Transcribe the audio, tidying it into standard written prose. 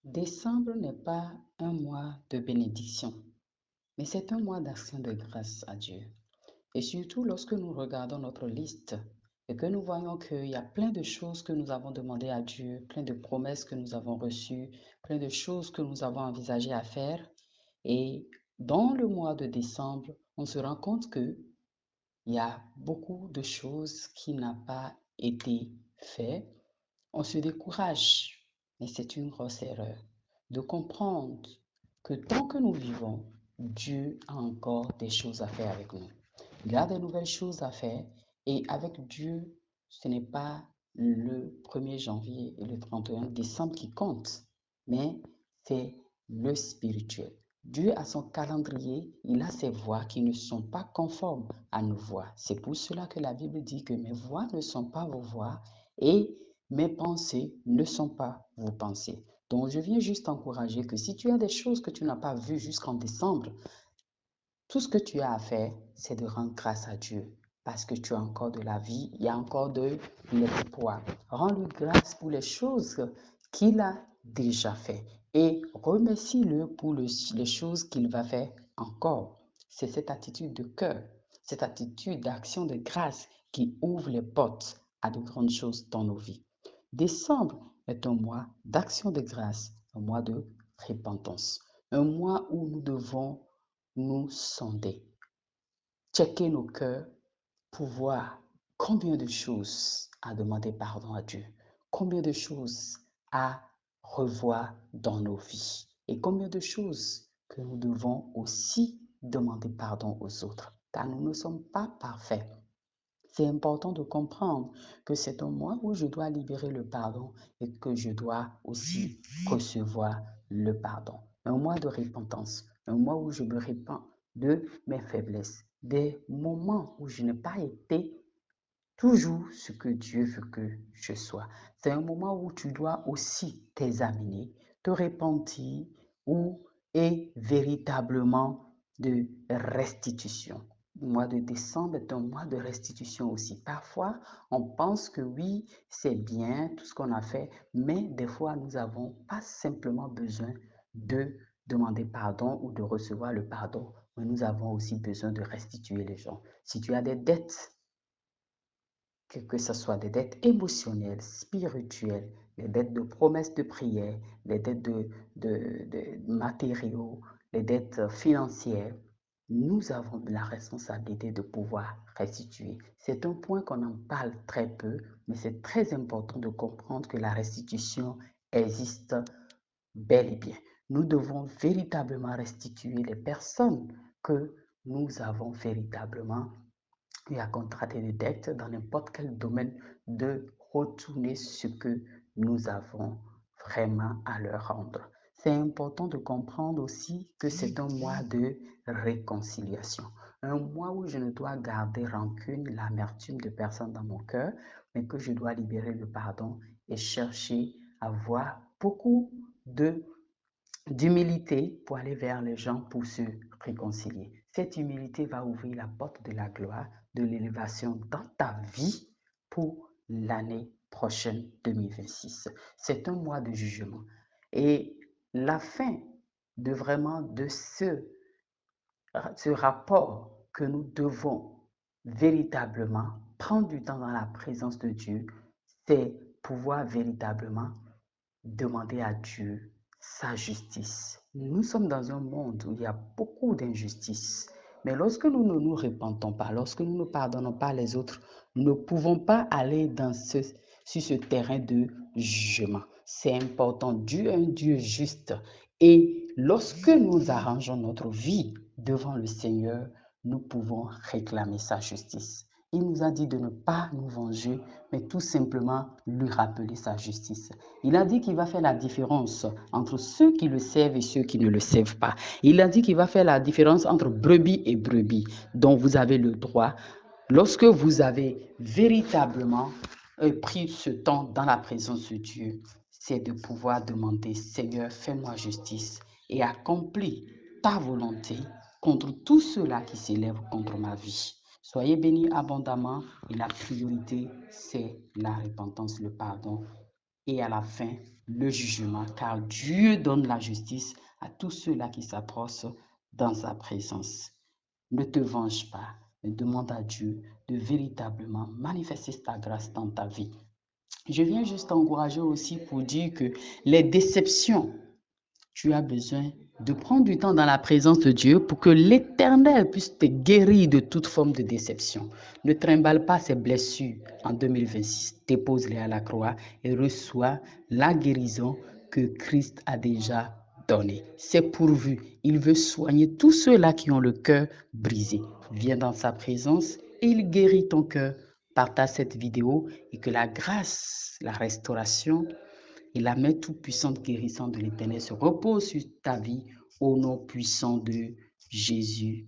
Décembre n'est pas un mois de bénédiction, mais c'est un mois d'action de grâce à Dieu. Et surtout lorsque nous regardons notre liste et que nous voyons qu'il y a plein de choses que nous avons demandées à Dieu, plein de promesses que nous avons reçues, plein de choses que nous avons envisagé à faire. Et dans le mois de décembre, on se rend compte qu'il y a beaucoup de choses qui n'ont pas été faites. On se décourage, mais c'est une grosse erreur de comprendre que tant que nous vivons, Dieu a encore des choses à faire avec nous. Il a de nouvelles choses à faire et avec Dieu, ce n'est pas le 1er janvier et le 31 décembre qui comptent, mais c'est le spirituel. Dieu a son calendrier, il a ses voies qui ne sont pas conformes à nos voies. C'est pour cela que la Bible dit que mes voies ne sont pas vos voies et mes pensées ne sont pas vos pensées. Donc, je viens juste t'encourager que si tu as des choses que tu n'as pas vues jusqu'en décembre, tout ce que tu as à faire, c'est de rendre grâce à Dieu parce que tu as encore de la vie, il y a encore de l'espoir. Rends-lui grâce pour les choses qu'il a déjà fait et remercie-le pour les choses qu'il va faire encore. C'est cette attitude de cœur, cette attitude d'action de grâce qui ouvre les portes à de grandes choses dans nos vies. Décembre est un mois d'action de grâce, un mois de repentance, un mois où nous devons nous sonder, checker nos cœurs pour voir combien de choses à demander pardon à Dieu, combien de choses à revoir dans nos vies et combien de choses que nous devons aussi demander pardon aux autres, car nous ne sommes pas parfaits. C'est important de comprendre que c'est un mois où je dois libérer le pardon et que je dois aussi recevoir le pardon. Un mois de repentance, un mois où je me répands de mes faiblesses, des moments où je n'ai pas été toujours ce que Dieu veut que je sois. C'est un moment où tu dois aussi t'examiner, te repentir et véritablement de restitution. Le mois de décembre est un mois de restitution aussi. Parfois, on pense que oui, c'est bien tout ce qu'on a fait, mais des fois, nous n'avons pas simplement besoin de demander pardon ou de recevoir le pardon, mais nous avons aussi besoin de restituer les gens. Si tu as des dettes, que ce soit des dettes émotionnelles, spirituelles, les dettes de promesses de prière, les dettes de matériaux, les dettes financières, nous avons la responsabilité de pouvoir restituer. C'est un point qu'on en parle très peu, mais c'est très important de comprendre que la restitution existe bel et bien. Nous devons véritablement restituer les personnes que nous avons véritablement et à contracter des dettes dans n'importe quel domaine, de retourner ce que nous avons vraiment à leur rendre. C'est important de comprendre aussi que c'est un mois de réconciliation, un mois où je ne dois garder rancune, l'amertume de personne dans mon cœur, mais que je dois libérer le pardon et chercher à avoir beaucoup de d'humilité pour aller vers les gens pour se réconcilier. Cette humilité va ouvrir la porte de la gloire, de l'élévation dans ta vie pour l'année prochaine 2026. C'est un mois de jugement. Et la fin de vraiment de ce rapport que nous devons véritablement prendre du temps dans la présence de Dieu, c'est pouvoir véritablement demander à Dieu sa justice. Nous sommes dans un monde où il y a beaucoup d'injustices. Mais lorsque nous ne nous repentons pas, lorsque nous ne pardonnons pas les autres, nous ne pouvons pas aller sur ce terrain de jugement. C'est important. Dieu est un Dieu juste. Et lorsque nous arrangeons notre vie devant le Seigneur, nous pouvons réclamer sa justice. Il nous a dit de ne pas nous venger, mais tout simplement lui rappeler sa justice. Il a dit qu'il va faire la différence entre ceux qui le servent et ceux qui ne le servent pas. Il a dit qu'il va faire la différence entre brebis et brebis, dont vous avez le droit. Lorsque vous avez véritablement pris ce temps dans la présence de Dieu, c'est de pouvoir demander, Seigneur, fais-moi justice et accomplis ta volonté contre tous ceux-là qui s'élèvent contre ma vie. Soyez bénis abondamment et la priorité, c'est la repentance, le pardon. Et à la fin, le jugement, car Dieu donne la justice à tous ceux-là qui s'approchent dans sa présence. Ne te venge pas, mais demande à Dieu de véritablement manifester sa grâce dans ta vie. Je viens juste t'encourager aussi pour dire que les déceptions, tu as besoin de prendre du temps dans la présence de Dieu pour que l'Éternel puisse te guérir de toute forme de déception. Ne trimballe pas ces blessures en 2026. Dépose-les à la croix et reçois la guérison que Christ a déjà donnée. C'est pourvu. Il veut soigner tous ceux-là qui ont le cœur brisé. Viens dans sa présence et il guérit ton cœur. Partage cette vidéo et que la grâce, la restauration et la main toute-puissante guérissante de l'Éternel se repose sur ta vie au nom puissant de Jésus.